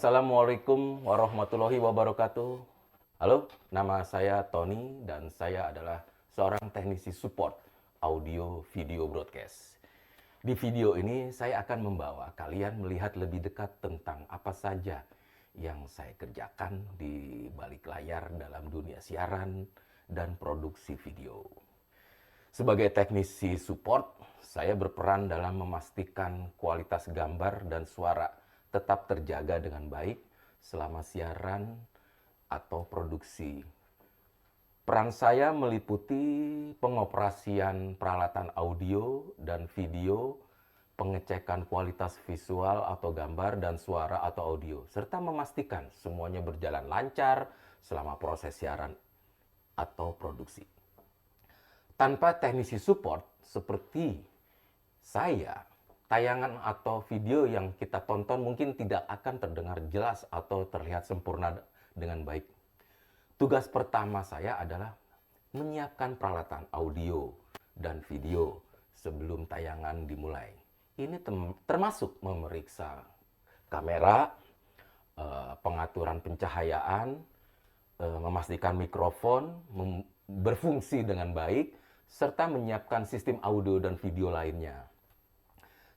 Assalamualaikum warahmatullahi wabarakatuh. Halo, nama saya Tony dan saya adalah seorang teknisi support audio video broadcast. Di video ini saya akan membawa kalian melihat lebih dekat tentang apa saja yang saya kerjakan di balik layar dalam dunia siaran dan produksi video. Sebagai teknisi support, saya berperan dalam memastikan kualitas gambar dan suara tetap terjaga dengan baik selama siaran atau produksi. Peran saya meliputi pengoperasian peralatan audio dan video, pengecekan kualitas visual atau gambar dan suara atau audio, serta memastikan semuanya berjalan lancar selama proses siaran atau produksi. Tanpa teknisi support seperti saya, tayangan atau video yang kita tonton mungkin tidak akan terdengar jelas atau terlihat sempurna dengan baik. Tugas pertama saya adalah menyiapkan peralatan audio dan video sebelum tayangan dimulai. Ini termasuk memeriksa kamera, pengaturan pencahayaan, memastikan mikrofon berfungsi dengan baik, serta menyiapkan sistem audio dan video lainnya.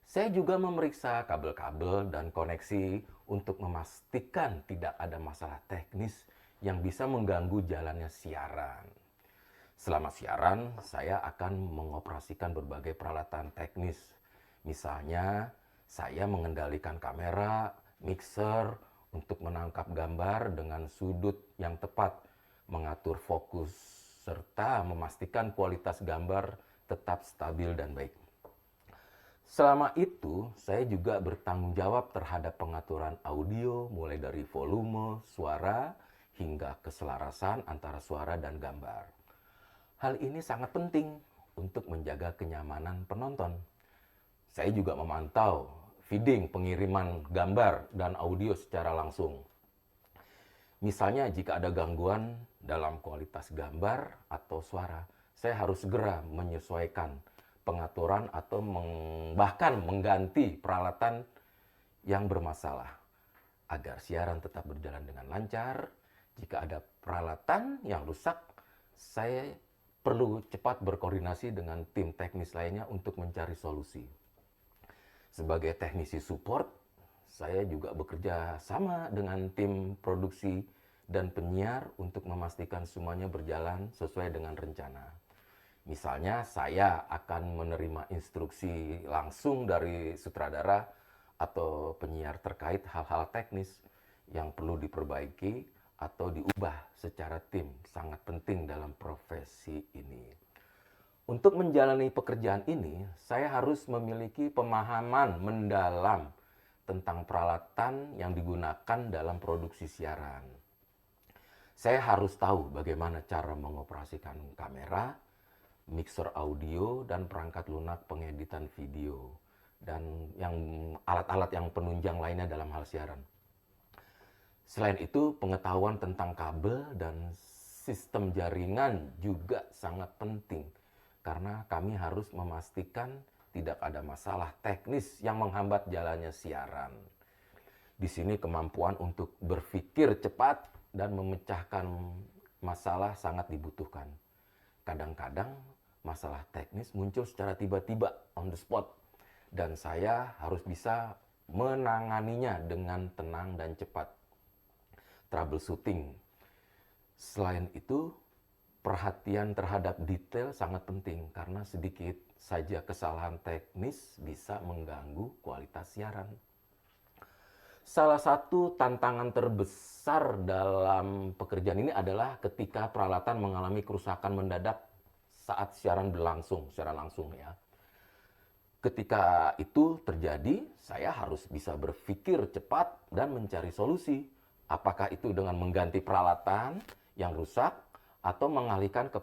Saya juga memeriksa kabel-kabel dan koneksi untuk memastikan tidak ada masalah teknis yang bisa mengganggu jalannya siaran. Selama siaran, saya akan mengoperasikan berbagai peralatan teknis. Misalnya, saya mengendalikan kamera, mixer untuk menangkap gambar dengan sudut yang tepat, mengatur fokus, serta memastikan kualitas gambar tetap stabil dan baik. Selama itu, saya juga bertanggung jawab terhadap pengaturan audio mulai dari volume, suara, hingga keselarasan antara suara dan gambar. Hal ini sangat penting untuk menjaga kenyamanan penonton. Saya juga memantau feeding pengiriman gambar dan audio secara langsung. Misalnya jika ada gangguan dalam kualitas gambar atau suara, saya harus segera menyesuaikan pengaturan atau bahkan mengganti peralatan yang bermasalah agar siaran tetap berjalan dengan lancar. Jika ada peralatan yang rusak, saya perlu cepat berkoordinasi dengan tim teknis lainnya untuk mencari solusi. Sebagai teknisi support, saya juga bekerja sama dengan tim produksi dan penyiar untuk memastikan semuanya berjalan sesuai dengan rencana. Misalnya, saya akan menerima instruksi langsung dari sutradara atau penyiar terkait hal-hal teknis yang perlu diperbaiki atau diubah secara tim. Sangat penting dalam profesi ini. Untuk menjalani pekerjaan ini, saya harus memiliki pemahaman mendalam tentang peralatan yang digunakan dalam produksi siaran. Saya harus tahu bagaimana cara mengoperasikan kamera, mixer audio, dan perangkat lunak pengeditan video, dan yang alat-alat yang penunjang lainnya dalam hal siaran. Selain itu, pengetahuan tentang kabel dan sistem jaringan juga sangat penting, karena kami harus memastikan tidak ada masalah teknis yang menghambat jalannya siaran. Di sini kemampuan untuk berpikir cepat dan memecahkan masalah sangat dibutuhkan. Kadang-kadang masalah teknis muncul secara tiba-tiba on the spot, dan saya harus bisa menanganinya dengan tenang dan cepat. Troubleshooting. Selain itu, perhatian terhadap detail sangat penting karena sedikit saja kesalahan teknis bisa mengganggu kualitas siaran. Salah satu tantangan terbesar dalam pekerjaan ini adalah ketika peralatan mengalami kerusakan mendadak saat siaran berlangsung, secara langsung ya. Ketika itu terjadi, saya harus bisa berpikir cepat dan mencari solusi. Apakah itu dengan mengganti peralatan yang rusak atau mengalihkan ke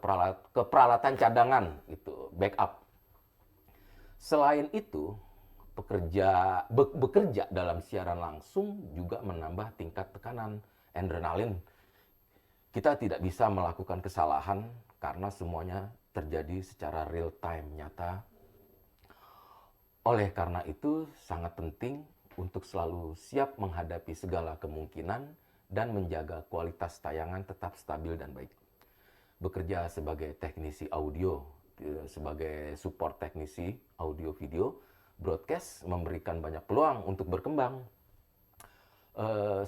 peralatan cadangan, gitu, backup. Selain itu, bekerja dalam siaran langsung juga menambah tingkat tekanan adrenalin. Kita tidak bisa melakukan kesalahan karena semuanya terjadi secara real time, nyata. Oleh karena itu, sangat penting untuk selalu siap menghadapi segala kemungkinan dan menjaga kualitas tayangan tetap stabil dan baik. Bekerja sebagai teknisi audio, sebagai support teknisi audio video, broadcast memberikan banyak peluang untuk berkembang.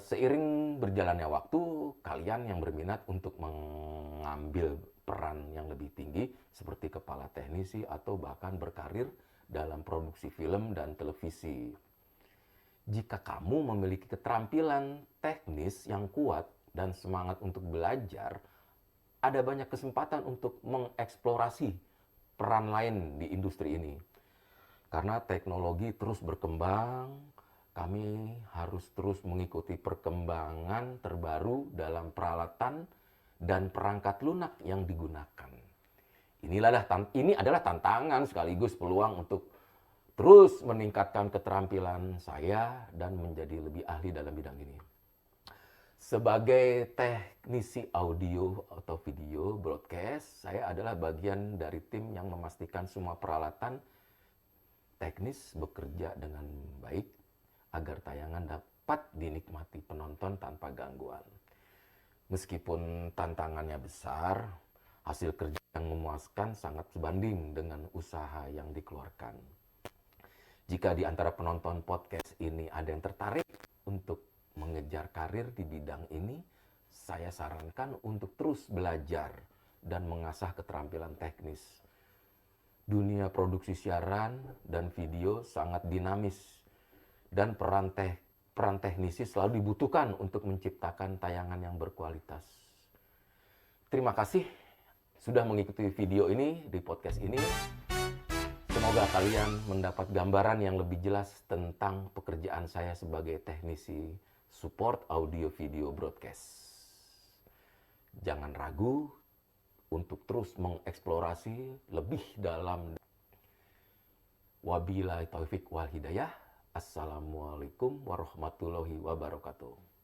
Seiring berjalannya waktu, kalian yang berminat untuk mengambil peran yang lebih tinggi seperti kepala teknisi atau bahkan berkarir dalam produksi film dan televisi. Jika kamu memiliki keterampilan teknis yang kuat dan semangat untuk belajar, ada banyak kesempatan untuk mengeksplorasi peran lain di industri ini. Karena teknologi terus berkembang, kami harus terus mengikuti perkembangan terbaru dalam peralatan dan perangkat lunak yang digunakan. Ini adalah tantangan sekaligus peluang untuk terus meningkatkan keterampilan saya dan menjadi lebih ahli dalam bidang ini. Sebagai teknisi audio atau video broadcast, saya adalah bagian dari tim yang memastikan semua peralatan teknis bekerja dengan baik agar tayangan dapat dinikmati penonton tanpa gangguan. Meskipun tantangannya besar, hasil kerja yang memuaskan sangat sebanding dengan usaha yang dikeluarkan. Jika di antara penonton podcast ini ada yang tertarik untuk mengejar karir di bidang ini, saya sarankan untuk terus belajar dan mengasah keterampilan teknis. Dunia produksi siaran dan video sangat dinamis dan peran teknisi selalu dibutuhkan untuk menciptakan tayangan yang berkualitas. Terima kasih sudah mengikuti video ini di podcast ini. Semoga kalian mendapat gambaran yang lebih jelas tentang pekerjaan saya sebagai teknisi support audio video broadcast. Jangan ragu untuk terus mengeksplorasi lebih dalam. Wabillahi taufik wal hidayah. Assalamualaikum warahmatullahi wabarakatuh.